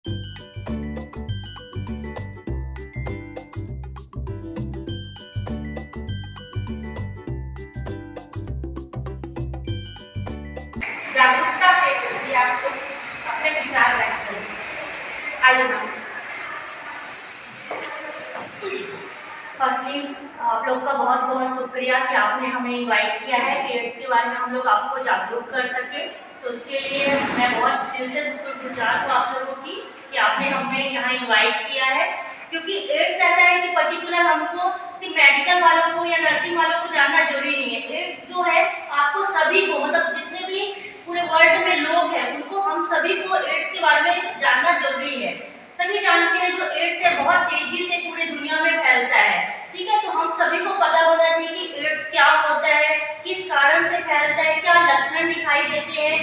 जागरूकता के प्रति आपको कुछ अपने विचार व्यक्त करें। आइए मैम। फर्स्टली आप लोग का बहुत बहुत शुक्रिया कि आपने हमें इनवाइट किया है कि एड्स के बारे में हम लोग आपको जागरूक कर सके। तो उसके लिए मैं बहुत दिल से शुक्रगुजार हूँ आप लोगों की कि आपने हमें यहाँ इनवाइट किया है, क्योंकि एड्स ऐसा है कि पर्टिकुलर हमको सिर्फ मेडिकल वालों को या नर्सिंग वालों को जानना जरूरी नहीं है। एड्स जो है आपको सभी को, मतलब जितने भी पूरे वर्ल्ड में लोग हैं उनको, हम सभी को एड्स के बारे में जानना जरूरी है। सभी जानते हैं जो एड्स है बहुत तेजी से पूरे दुनिया में फैलता है, ठीक है। तो हम सभी को पता होना चाहिए कि एड्स क्या होता है, किस कारण से फैलता है, क्या लक्षण दिखाई देते हैं,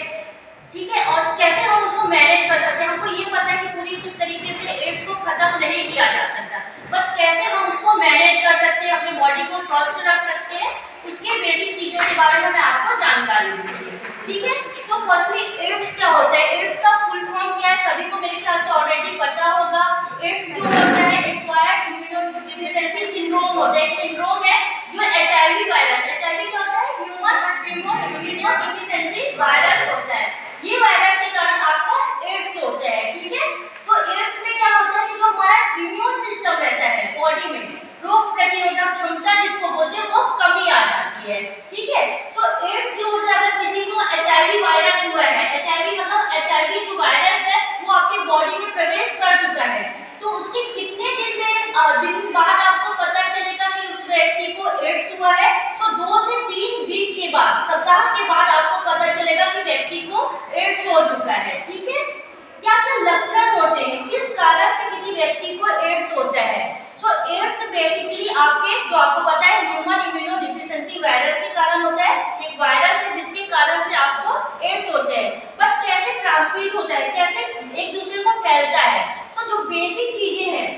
ठीक है, और कैसे हम उसको मैनेज कर सकते हैं। हमको ये पता है कि पूरी तरीके से एड्स को खत्म नहीं किया जा सकता, बट कैसे हम उसको मैनेज कर सकते हैं, अपने बॉडी को स्वस्थ रख सकते हैं, उसके बेसिक चीजों के बारे में मैं आपको जानकारी दूंगी, ठीक है। तो फर्स्टली एड्स क्या होता है, एड्स का फुल फॉर्म क्या है, सभी को मेरे ख्याल से ऑलरेडी पता होगा। एड्स जो होता है एक्वायर्ड इम्यूनोडेफिशिएंसी सिंड्रोम होता है, एक सिंड्रोम है जो एचआईवी वायरस, एचआईवी क्या होता है, ह्यूमन इम्यूनोडेफिशिएंसी वायरस होता है। ये वायरस के कारण आपका एड्स होता है, ठीक है। तो एड्स में क्या होता है कि जो हमारा इम्यून सिस्टम रहता है बॉडी में, रोग प्रतिरोधक क्षमता जिसको बोलते हैं, वो कमी आ जाती है, ठीक है। सो एड्स जो होता है, अगर किसी को एचआईवी वायरस हुआ है, एचआईवी मतलब एचआईवी जो वायरस है वो आपके बॉडी में प्रवेश कर चुका है, तो उसके कितने दिन बाद आपको पता चलेगा कि उस व्यक्ति को एड्स हुआ है। सो 2 से 3 वीक के बाद, सप्ताह के बाद आपको पता चलेगा कि व्यक्ति को एड्स हो चुका है, ठीक है। क्या क्या लक्षण होते हैं, किस कारण से किसी व्यक्ति को एड्स होता है। सो एड्स बेसिकली आपके, जो आपको पता है, ह्यूमन इम्यूनोडेफिशिएंसी वायरस के कारण होता है। एक वायरस है जिसके कारण से आपको एड्स होते हैं, बट कैसे ट्रांसमिट होता है, कैसे एक दूसरे को फैलता है। सो जो बेसिक चीजें हैं,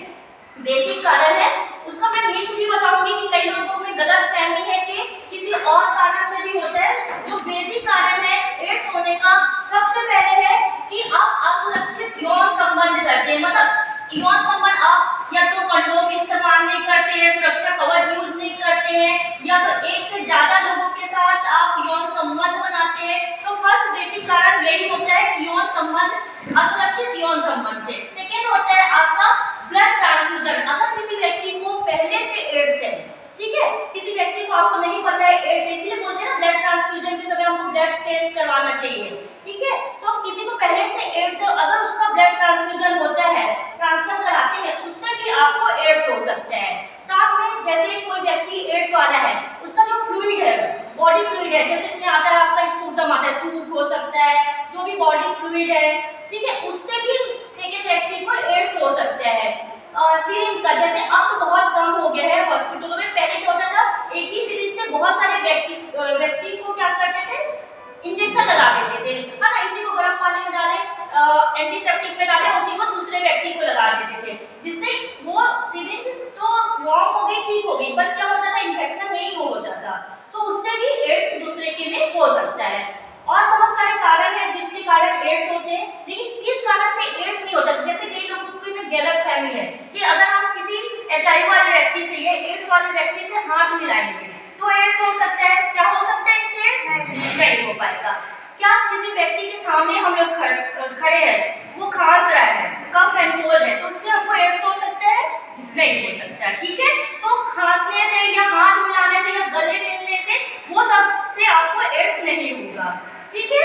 बेसिक कारण है, उसका मैं मिथ भी बताऊंगी कि कई लोगों में गलत फहमी है कि किसी और कारण से भी होता है। जो बेसिक कारण है एड्स होने का, सबसे पहले है कि आप असुरक्षित यौन संबंध करते हैं, मतलब यौन संबंध आप या तो कंडोम इस्तेमाल नहीं करते हैं, सुरक्षा कवच यूज नहीं करते हैं, या तो एक से ज्यादा लोगों के साथ आप यौन संबंध बनाते हैं। तो फर्स्ट बेसिक कारण यही होता है कि यौन संबंध, असुरक्षित यौन संबंध से। सेकेंड होता है आपका ब्लड ट्रांसफ्यूजन। अगर किसी व्यक्ति को पहले से एड्स है, ठीक है, किसी व्यक्ति को आपको नहीं पता है एड्स, इसलिए बोलते हैं ना ब्लड ट्रांसफ्यूजन के समय हमको ब्लड टेस्ट करवाना चाहिए, ठीक है। सो किसी को पहले से एड्स है, अगर उसका ब्लड ट्रांसफ्यूजन होता है, ट्रांसफर कराते हैं, उससे भी आपको एड्स हो सकता है। साथ में जैसे कोई व्यक्ति एड्स वाला है, उसका जो फ्लूइड है, बॉडी फ्लूइड है, जैसे इसमें आता है आपका स्पूटम आता है, थूक हो सकता है, जो भी बॉडी फ्लूइड है, ठीक है, उससे भी सेकेंड व्यक्ति को एड्स हो सकता है। सीरिंज का, जैसे अब तो बहुत कम हो गया है हॉस्पिटलों में, पहले क्या होता था, एक ही सीरिंज से बहुत सारे व्यक्ति को क्या करते थे, इंजेक्शन लगा देते थे, है ना। इसी को गर्म पानी में डाले, एंटीसेप्टिक में डाले, उसी को दूसरे व्यक्ति को लगा देते थे, जिससे वो सीरिंज तो रॉन्ग हो गई, ठीक हो गई, बट क्या होता था, इन्फेक्शन नहीं होता था। तो उससे भी एड्स दूसरे के में हो सकता है। और बहुत सारे कारण हैं जिसके कारण एड्स होते हैं, लेकिन किस कारण से एड्स नहीं होता। जैसे कई लोगों में गलतफहमी है कि अगर हम किसी एचआईवी वाले व्यक्ति से या एड्स वाले व्यक्ति से हाथ मिलाएंगे तो एड्स हो सकता है। क्या हो सकता है इससे? नहीं हो पाएगा। क्या किसी व्यक्ति के सामने हम लोग खड़े हैं, वो खांस रहा है, कफ एंड कोल्ड है, तो उससे हमको एड्स हो सकता है? नहीं हो सकता, ठीक है। सो खांसने से या हाथ मिलाने से या गले मिलने से वो सब से आपको एड्स नहीं होगा, ठीक है।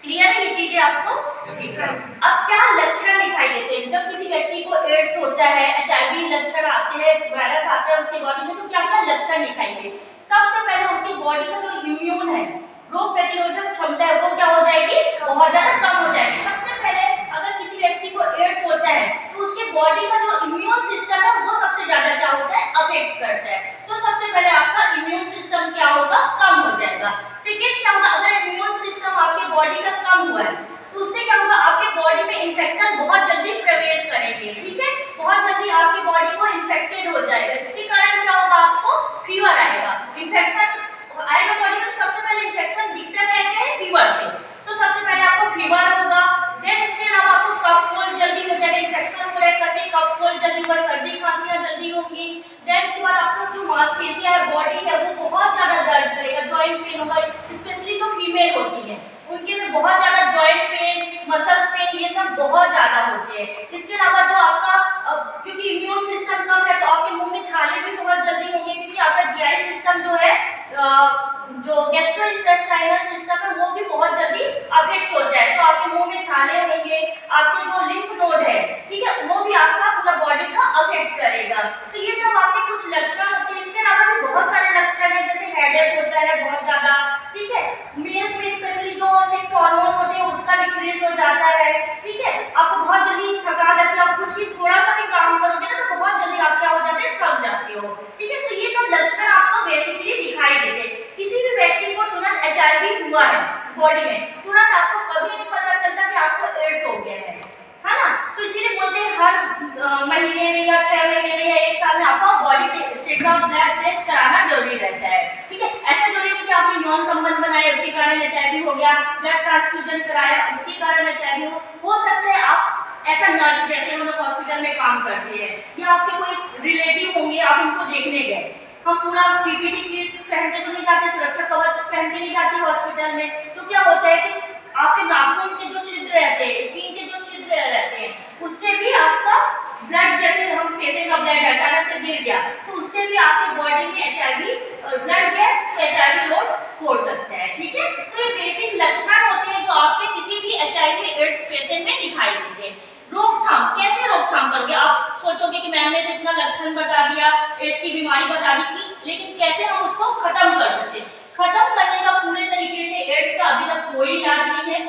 क्लियर है ये चीजें आपको? ठीक है। अब क्या लक्षण दिखाई देते हैं जब किसी व्यक्ति को एड्स होता है, एचआईवी लक्षण आते हैं, वायरस आता है उसके बॉडी में, तो क्या क्या लक्षण दिखाएंगे। सबसे पहले उसकी बॉडी का जो इम्यून है, रोग प्रतिरोधक क्षमता है, वो क्या हो जाएगी, बहुत ज्यादा कम हो जाएगी। सबसे पहले अगर किसी व्यक्ति को एड्स होता है तो उसके बॉडी का जो इम्यून सिस्टम है वो सबसे ज्यादा क्या होता है, अफेक्ट करता है। सो सबसे पहले आपका इम्यून सिस्टम क्या होगा, कम हो जाएगा। सेकेंड क्या होगा, अगर इम्यून सिस्टम आपके बॉडी का कम हुआ है तो उससे क्या होगा, आपके बॉडी में इन्फेक्शन बहुत जल्दी प्रवेश करेंगे, ठीक है, बहुत जल्दी आपकी बॉडी को इन्फेक्टेड हो जाएगा। इसके कारण क्या होगा, आपको फीवर आएगा, इन्फेक्शन आएगा बॉडी में। सबसे पहले इन्फेक्शन दिखता कैसे है, फीवर से। सो सबसे पहले आपको फीवर होगा, देन इसके अलावा आपको कफ कोल्ड जल्दी मांसपेशियां है, बॉडी है, वो बहुत ज़्यादा दर्द करेगा, जॉइंट पेन होगा, स्पेशली जो फीमेल होती है उनके में बहुत ज़्यादा जॉइंट पेन, मसल्स पेन, ये सब बहुत ज़्यादा होते हैं। इसके अलावा जो आपका क्योंकि इम्यून सिस्टम कम है तो आपके मुंह में छाले भी बहुत जल्दी होंगे, क्योंकि आपका जीआई सिस्टम जो है जो गैस्ट्रोइंटेस्टाइनल सिस्टम है वो भी बहुत जल्दी अफेक्ट होता है, तो आपके मुंह में छाले होंगे, आपके जो लिम्फ नोड है, ठीक है, वो भी आपका पूरा बॉडी का अफेक्ट करेगा। तो ये सब आपके कुछ लक्षण होते हैं। इसके अलावा भी बहुत सारे लक्षण हैं, जैसे हेडेक होता है बहुत ज़्यादा, ठीक है, मेल्स में स्पेशली जो सेक्स हार्मोन होते हैं उसका डिक्रीज हो जाता है, ठीक है, आपको बहुत जल्दी थकान लगती है, आप कुछ भी थोड़ा सा भी काम करोगे ना तो बहुत जल्दी आप क्या हो जाते हैं, थक जाते हो, ठीक है। तो ये सब लक्षण आपको बेसिकली दिखाई देते हैं। किसी भी व्यक्ति को तुरंत एचआईवी हुआ है बॉडी में, तुरंत आपको कभी नहीं पता चलता कि आपको एड्स हो गया है ना। तो इसीलिए बोलते हैं हर महीने में या 6 महीने में या 1 साल में आपको बॉडी चेकअप, ब्लड टेस्ट कराना जरूरी रहता है, ठीक है। ऐसा जरूरी नहीं कि आपने यौन संबंध बनाए उसके कारण एचआईवी हो गया, ब्लड ट्रांसफ्यूजन कराया उसके कारण एचआईवी हो सकता है आप ऐसा नर्स जैसे हम लोग हॉस्पिटल में काम करते हैं या आपके कोई रिलेटिव होंगे, आप उनको देखने गए, हम पूरा पीपीटी किट पहन के तो नहीं जाते, सुरक्षा कवच पहन के नहीं जाते हॉस्पिटल में, तो क्या होता है कि आपके नाखून के जो छिद्र रहते हैं, स्किन के जो छिद्र रहते हैं, उससे भी आपका ब्लड, जैसे हम पेशेंट का ब्लड अचानक से गिर गया तो उससे भी आपकी बॉडी में एचआईवी ब्लड गया तो एचआईवी रोग हो सकता है, ठीक है। तो ये बेसिक लक्षण होते हैं जो आपके किसी भी एचआईवी एड्स पेशेंट में दिखाई देते हैं। रोकथाम, कैसे रोकथाम करोगे? आप सोचोगे कि मैम ने तो इतना लक्षण बता दिया, एड्स की बीमारी बता दी, लेकिन कैसे हम उसको खत्म कर सकते हैं? खत्म करने का पूरे तरीके से एड्स का अभी तक कोई इलाज नहीं है।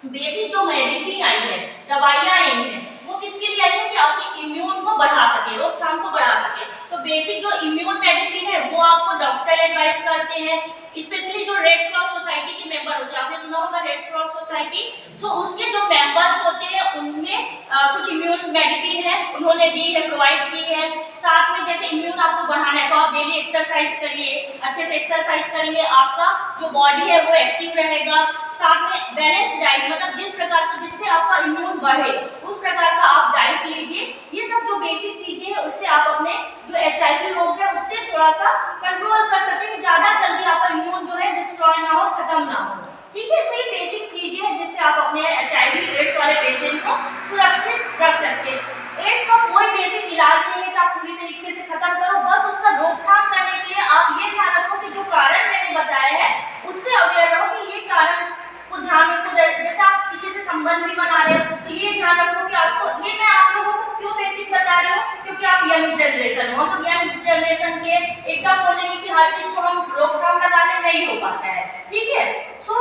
बेसिक जो मेडिसिन आई है, दवाइयाँ आई हैं, वो किसके लिए आई है कि आपके इम्यून को बढ़ा सके, रोकथाम को बढ़ा सके। तो बेसिक जो इम्यून मेडिसिन है वो आपको डॉक्टर एडवाइस करते हैं, स्पेशली जो रेड क्रॉस सोसाइटी के मेंबर होते हैं, आपने सुना होगा रेड क्रॉस सोसाइटी, सो उसके जो मेंबर्स होते हैं उनमें कुछ इम्यून मेडिसिन है उन्होंने दी है, प्रोवाइड की है। साथ में जैसे इम्यून आपको बढ़ाना है तो आप डेली एक्सरसाइज करिए, अच्छे से एक्सरसाइज करेंगे, आपका जो बॉडी है वो एक्टिव रहेगा। साथ में बैलेंस डाइट, मतलब जिस प्रकार का जिससे आपका इम्यून बढ़े उस प्रकार का आप डाइट लीजिए। ये सब जो बेसिक चीजें हैं उससे आप अपने जो एचआईवी रोग है उससे थोड़ा सा कंट्रोल कर सकते हैं कि ज्यादा जल्दी आपका इम्यून जो है डिस्ट्रॉय ना हो, खत्म ना हो, ठीक है। तो ये बेसिक चीजें हैं जिससे आप अपने एचआईवी एड्स वाले पेशेंट को सुरक्षित रख सकते हैं। एड्स का कोई बेसिक इलाज नहीं है कि आप पूरी तरीके से खत्म करो, बस उसका रोकथाम करने के लिए आप ये ध्यान रखो कि जो कारण मैंने बताया है उससे अवेयर रहो कि ये कारण को ध्यान रखो। जैसे आप किसी से संबंध भी बना रहे हो तो ये ध्यान रखो कि आपको, ये मैं आप लोगों को क्यों बेसिक बता रही हूँ, क्योंकि आप यंग जनरेशन हो, हम लोग यंग जनरेशन के एकदम बोलेंगे कि हर चीज को हम रोकथाम लगा ले, नहीं हो पाता है, ठीक है। सो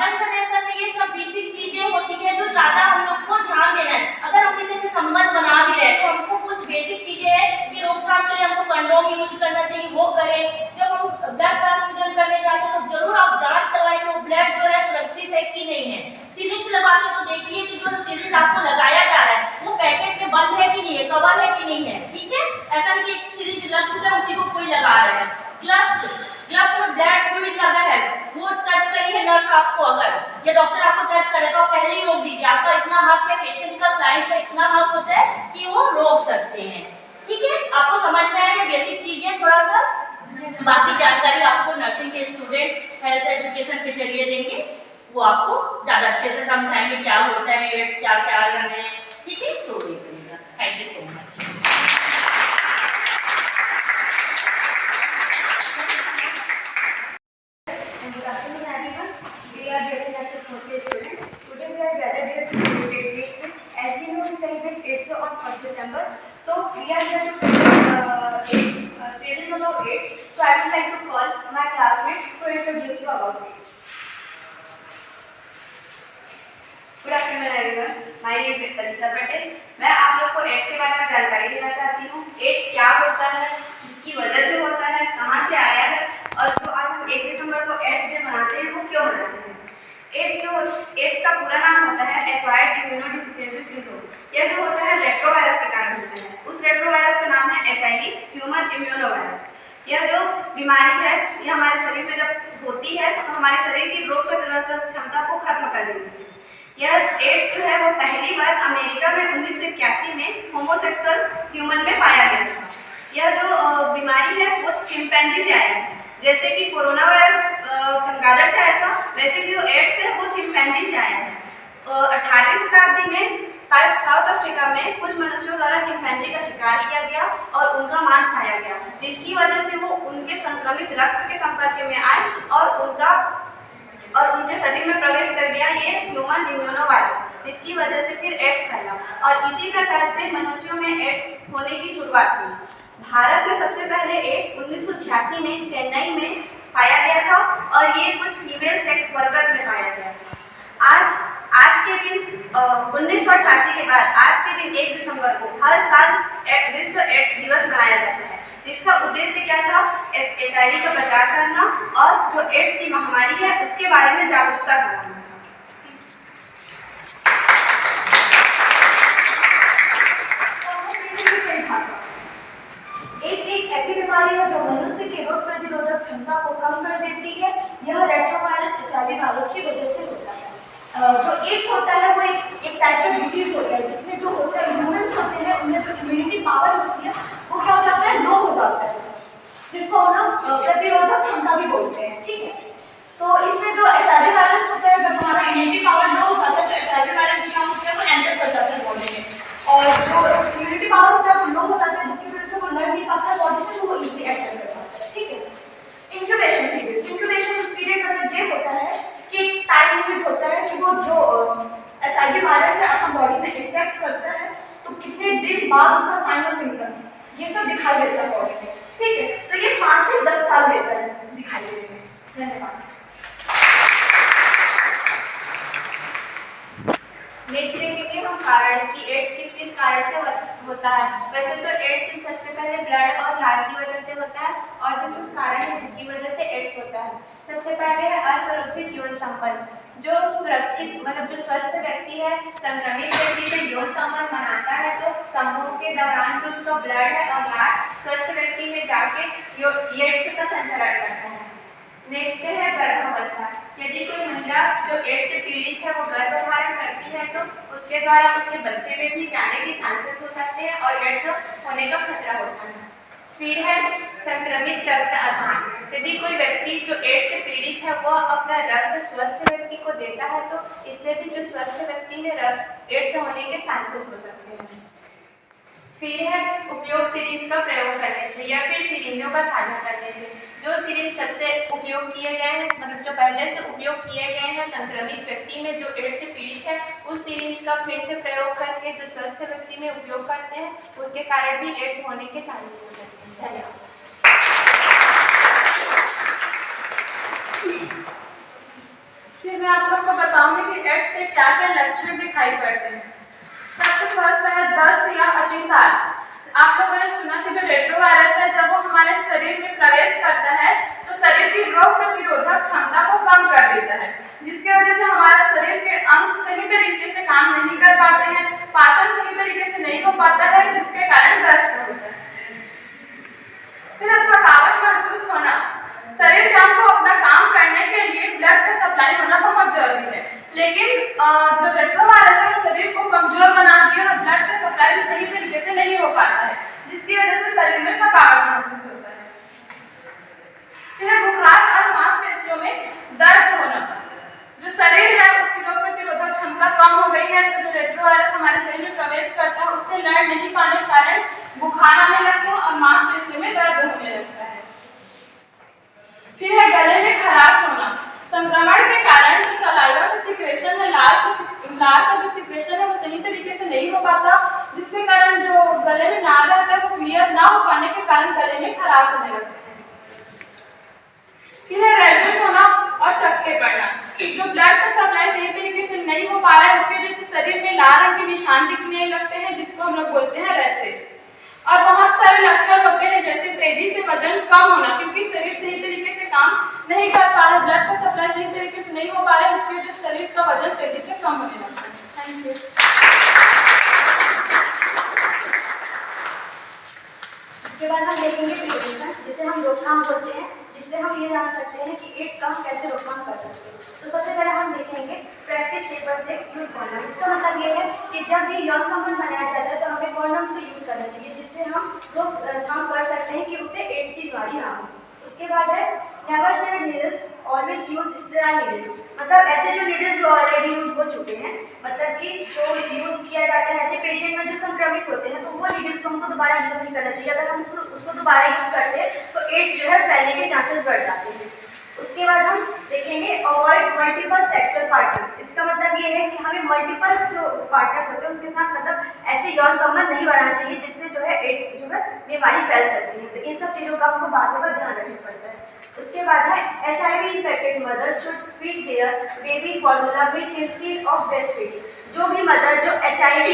यंग जनरेशन में ये सब बेसिक चीजें होती है जो ज्यादा हम लोग को ध्यान देना है। अगर हम किसी से संबंध बना भी रहे तो हमको कुछ बेसिक चीजें हैं कि रोकथाम के लिए हमको कंडोम यूज करना चाहिए, वो करें। जब हम ब्लड ट्रांसफ्यूजन करने जाते हैं तो जरूर आप जांच करवाएं कि वो ब्लड जो है सुरक्षित है कि नहीं है। सिरिंज लगाते तो देखिए कि जो सिरिंज आपको लगाया जा रहा है वो पैकेट में बंद है कि नहीं है, कवर है कि नहीं है, ठीक है। ऐसा नहीं कि एक सिरिंज लग चुका है उसी को कोई लगा रहा है। ग्लव्स में ब्लड फ्लूइड लगा है वो टच करिए नर्स आपको, अगर या डॉक्टर आपको टच करे तो आप पहले ही रोक दीजिए। आपका इतना हक है, पेशेंट का, क्लाइंट का इतना हक होता है कि वो रोक सकते हैं, ठीक है। आपको समझ में आया बेसिक चीजें, थोड़ा सा बाकी जानकारी आपको नर्सिंग के स्टूडेंट हेल्थ एजुकेशन के जरिए देंगे, वो आपको ज्यादा अच्छे से समझाएंगे क्या होता है एड्स, क्या क्या है, ठीक है। सो देखिएगा, thank you so much. Good afternoon, everyone. We are BSc Nursing fourth year students. Today we are gathered here to celebrate AIDS. As we know, we celebrate AIDS on 1st December. So we are here to present about AIDS. So I would like to call my classmate to introduce you about AIDS. Good afternoon, everyone. My name is Alisa Patel. मैं आप लोग को ads के बारे में जानकारी देना चाहती हूँ। एड्स क्या होता है, किसकी वजह से होता है, कहाँ से आया है, और जो आज हम 1 दिसंबर को एड्स डे मनाते हैं वो क्यों मनाते हैं। एड्स का पूरा नाम होता है एक्वायर्ड इम्यूनोडेफिशिएंसी सिंड्रोम। यह जो होता है रेट्रोवायरस के कारण होता है। उस रेट्रोवायरस का नाम है एचआईवी, ह्यूमन इम्यूनोवायरस। यह जो बीमारी है ये हमारे शरीर में जब होती है तो हमारे शरीर की रोग प्रतिरोधक क्षमता को खत्म कर देती है। यह एड्स जो है वो पहली बार अमेरिका में 1981 में होमोसेक्सुअल ह्यूमन में पाया गया था। यह जो बीमारी है वो चिंपैंजी से आया है। जैसे कि कोरोना वायरस चमगादड़ से आया था, वैसे जो एड्स है वो चिंपैंजी से आया है। 18वीं शताब्दी में साउथ अफ्रीका में कुछ मनुष्यों द्वारा चिंपैंजी का शिकार किया गया और उनका मांस खाया गया, जिसकी वजह से वो उनके संक्रमित रक्त के संपर्क में आए और उनके शरीर में प्रवेश कर गया ये ह्यूमन इम्यूनो वायरस, जिसकी वजह से फिर एड्स फैला और इसी प्रकार से मनुष्यों में एड्स होने की शुरुआत हुई। भारत में सबसे पहले एड्स 1986 में चेन्नई में पाया गया था और ये कुछ फीमेल सेक्स वर्कर्स में पाया गया। आज के दिन 1988 के बाद आज के दिन 1 दिसंबर को हर साल विश्व एड्स दिवस मनाया जाता है, जिसका उद्देश्य क्या था? HIV का बचाव करना और जो एड्स की महामारी है उसके बारे में जागरूकता करना। एड्स एक ऐसी बीमारी है जो मनुष्य की रोग प्रतिरोधक क्षमता को कम कर देती है। यह रेट्रोवायरस HIV वायरस की वजह से होता है। जो एड्स होता है वो एक टाइप का डिजीज होता है, जिसमें जो होता है ह्यूमन्स होते हैं उनमें जो इम्यूनिटी पावर होती है वो क्या हो जाता है, लो हो जाता है, जिसको हम लोग प्रतिरोधक क्षमता भी बोलते हैं। ठीक है, तो इसमें जो HIV वायरस होता है, जब हमारा इम्यूनिटी पावर लो हो जाता है तो HIV वायरस क्या होता है वो एंटर कर जाता है बॉडी में, और जो इम्यूनिटी पावर होता है वो लो हो जाता है, जिसकी वजह से वो लड़ नहीं पाता है बॉडी से, तो वो इजीली अटैक कर जाता है। ठीक है, इंक्यूबेशन पीरियड मतलब ये होता है कि टाइम लिमिट होता है कि वो जो HIV वायरस है अपना बॉडी में इफेक्ट करता है तो कितने दिन बाद उसका साइन और सिम्टम्स ये सब दिखाई देता है बॉडी में। ठीक है, तो ये 5 से 10 साल लेता है दिखाई देने में। धन्यवाद। नेक्स्ट देखेंगे हम कारण कि एड्स किस कारण से होता है। वैसे तो एड्स सबसे पहले ब्लड और लार की वजह से होता है और भी कुछ कारण है जिसकी वजह से एड्स होता है। सबसे पहले है असुरक्षित यौन संबंध। जो सुरक्षित मतलब जो स्वस्थ व्यक्ति है संक्रमित व्यक्ति से यौन संबंध बनाता है तो संभोग के दौरान जो उसका ब्लड है और लार स्वस्थ व्यक्ति में जाके एड्स का संचरण करता है। नेक्स्ट है गर्भावस्था। यदि कोई महिला जो एड्स से पीड़ित है वो गर्भ धारण करती है तो उसके द्वारा उसके बच्चे में भी जाने के चांसेस हो जाते हैं और एड्स होने का खतरा होता है। फिर है संक्रमित रक्त आदान। यदि कोई व्यक्ति जो एड्स से पीड़ित है वह अपना रक्त स्वस्थ व्यक्ति को देता है तो इससे भी जो स्वस्थ व्यक्ति में रक्त एड्स होने के चांसेस हो सकते हैं। फिर है उपयोग सिरिंज का प्रयोग करने से या फिर सिरिंजों का साझा करने से। जो सिरिंज सबसे उपयोग किए गए हैं मतलब जो पहले से उपयोग किए गए हैं संक्रमित व्यक्ति में जो एड्स से पीड़ित है उस सिरिंज का फिर से प्रयोग करके जो स्वस्थ व्यक्ति में उपयोग करते हैं उसके कारण भी एड्स होने के चांसेस हो सकते हैं। धन्यवाद। फिर मैं आप लोग को बताऊंगी कि एड्स के क्या क्या लक्षण दिखाई पड़ते हैं। सबसे फर्स्ट है दस्त या अतिसार। आप लोगों ने सुना कि जो रेट्रोवायरस है जब वो हमारे शरीर में प्रवेश करता है तो शरीर की रोग प्रतिरोधक क्षमता को कम कर देता है, जिसकी वजह से हमारा शरीर के अंग सही तरीके से काम नहीं कर पाते हैं, पाचन सही तरीके से नहीं हो पाता है, जिसके कारण दस्त होता है। फिर थकावट महसूस होना। शरीर के अंग को अपना काम करने के लिए ब्लड का सप्लाई होना बहुत जरूरी है, लेकिन जो रेट्रोवायरस है शरीर को कमजोर बना दिया है, ब्लड का सप्लाई भी सही तरीके से नहीं हो पाता है, जिसकी वजह से शरीर में थकावट महसूस होता है। फिर बुखार और मांसपेशियों में दर्द होना। जो शरीर है उसकी रोग प्रतिरोधक क्षमता कम हो गई है तो जो रेट्रोवायरस हमारे शरीर में प्रवेश करता है उससे लड़ नहीं पाने के कारण बुखार आने लगता है और मांसपेशियों में दर्द होने लगता है। फिर है गले में खराश होना। संक्रमण के कारण जो सलाइवा का सिक्रेशन है, लार का जो सिक्रेशन है वो सही तरीके से नहीं हो पाता, जिसके कारण जो गले में नार रहता है वो क्लियर ना हो पाने के कारण गले में खराश होने लगते हैं। फिर है रैशेस होना और चक्के पड़ना। जो ब्लड का सप्लाई सही तरीके से नहीं हो पा रहा है उसके वजह से शरीर में लाल रंग के निशान दिखने लगते हैं, जिसको हम लोग बोलते हैं रैशेस। और बहुत सारे लक्षण होते हैं जैसे तेजी से वजन कम होना, क्योंकि शरीर सही तरीके से काम नहीं कर पा रहा, ब्लड का सप्लाई सही तरीके से नहीं हो पा रहा है, उसकी वजह से शरीर का वजन तेजी से कम होने लगता है। Thank you. इसके बाद हम देखेंगे प्रिवेंशन, जिसे हम रोकथाम बोलते हैं, जिससे हम ये जान सकते हैं कि एड्स का हम कैसे रोकथाम कर सकते हैं। तो सबसे पहले हम देखेंगे प्रैक्टिस सेफर सेक्स यूज करना। इसका मतलब ये है कि जब भी यौन संबंध बनाया जाता है तो हमें कॉन्डम्स का यूज करना चाहिए, जिससे हम हम रोकथाम कर सकते हैं कि उसे एड्स की बीमारी ना हो। उसके बाद है never share needles, always use sterile needles. मतलब ऐसे जो नीडल्स जो ऑलरेडी यूज हो चुके हैं, मतलब कि जो यूज किया जाता है ऐसे पेशेंट में जो संक्रमित होते हैं, तो वो नीडल्स को हमको दोबारा यूज नहीं करना चाहिए। अगर हम उसको दोबारा यूज करते हैं तो एड्स जो है फैलने के चांसेस बढ़ जाते हैं। उसके बाद हम देखेंगे अवॉइड मल्टीपल सेक्सुअल पार्टनर्स। इसका मतलब ये है कि हमें मल्टीपल जो पार्टनर्स होते हैं उसके साथ मतलब ऐसे यौन संबंध नहीं बढ़ाना चाहिए जिससे जो है एड्स जो है बीमारी फैल सकती है। तो इन सब चीज़ों का हमको बातों का ध्यान रखना पड़ता है। उसके बाद है HIV infected mothers should feed their baby formula milk instead of breast feeding. जो भी मदर जो HIV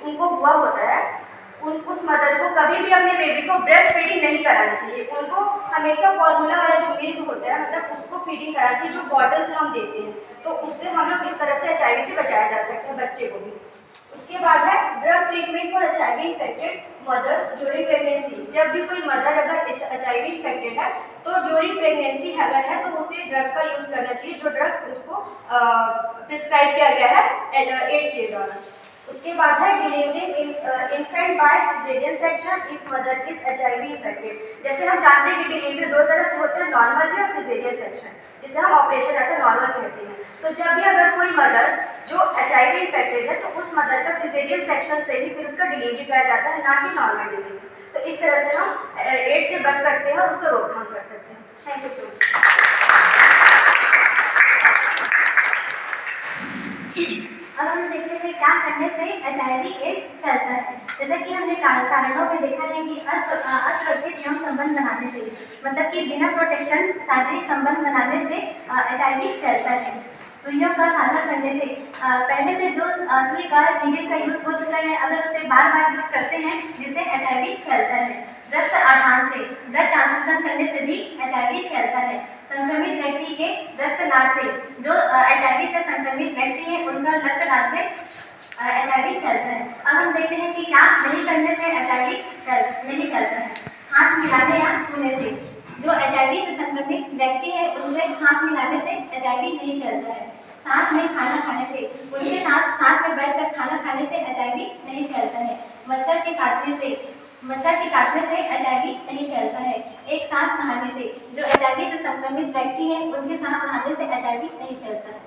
उनको हुआ होता है उस मदर को कभी भी अपने बेबी को ब्रेस्ट फीडिंग नहीं कराना चाहिए। उनको हमेशा फॉर्मूला वाला जो मिल्क होता है मतलब उसको फीडिंग कराना चाहिए जो बॉटल से हम देते हैं। तो उससे हम लोग इस तरह से HIV से बचाया जा सकता है बच्चे को भी। उसके बाद है drug treatment for HIV infected mothers during pregnancy. जब भी कोई मदर अगर HIV इन्फेक्टेड है तो ड्यूरिंग प्रेगनेंसी अगर है तो उसे ड्रग का यूज़ करना चाहिए जो ड्रग उसको प्रिस्क्राइब किया गया है एड्स के दौरान। उसके बाद है delivering infant by caesarean section if mother is HIV infected. जैसे हम जानते हैं कि डिलीवरी दो तरह से होते हैं, नॉर्मल भी और सिजेरियन सेक्शन, जिसे हम ऑपरेशन ऐसे नॉर्मल कहते हैं। तो जब भी अगर कोई मदर जो HIV इन्फेक्टेड है तो उस मदर का सिजेरियन सेक्शन से ही फिर उसका डिलीवरी किया जाता है, ना कि नॉर्मल डिलीवरी। तो इस तरह से हम एड्स से बच सकते हैं और उसका रोकथाम कर सकते हैं। Thank you so much. अब हम देखते हैं क्या करने से HIV एड्स फैलता है। जैसा कि हमने कारणों में देखा है कि असुरक्षित यौन संबंध बनाने से, मतलब कि बिना प्रोटेक्शन शारीरिक संबंध बनाने से HIV फैलता है। सुइयों का साझा करने से, पहले से जो सुई का नीडल का यूज हो चुका है अगर उसे बार बार यूज करते हैं जिससे HIV फैलता है। रक्त आधान से, ब्लड ट्रांसफ्यूजन करने से भी HIV फैलता है। संक्रमित व्यक्ति के रक्तनाल से, जो HIV से संक्रमित व्यक्ति है उनका रक्तनाल से HIV फैलता है। अब हम देखते हैं कि क्या नहीं करने से HIV नहीं फैलता है। हाथ मिलाने या छूने से, जो HIV से संक्रमित व्यक्ति है उनसे हाथ मिलाने से HIV नहीं फैलता है। साथ में खाना खाने से, उनके साथ में बैठकर खाना खाने से HIV नहीं फैलता है। मच्छर के काटने से HIV नहीं फैलता है। एक साथ नहाने से, जो HIV से संक्रमित व्यक्ति है उनके साथ नहाने से HIV नहीं फैलता है।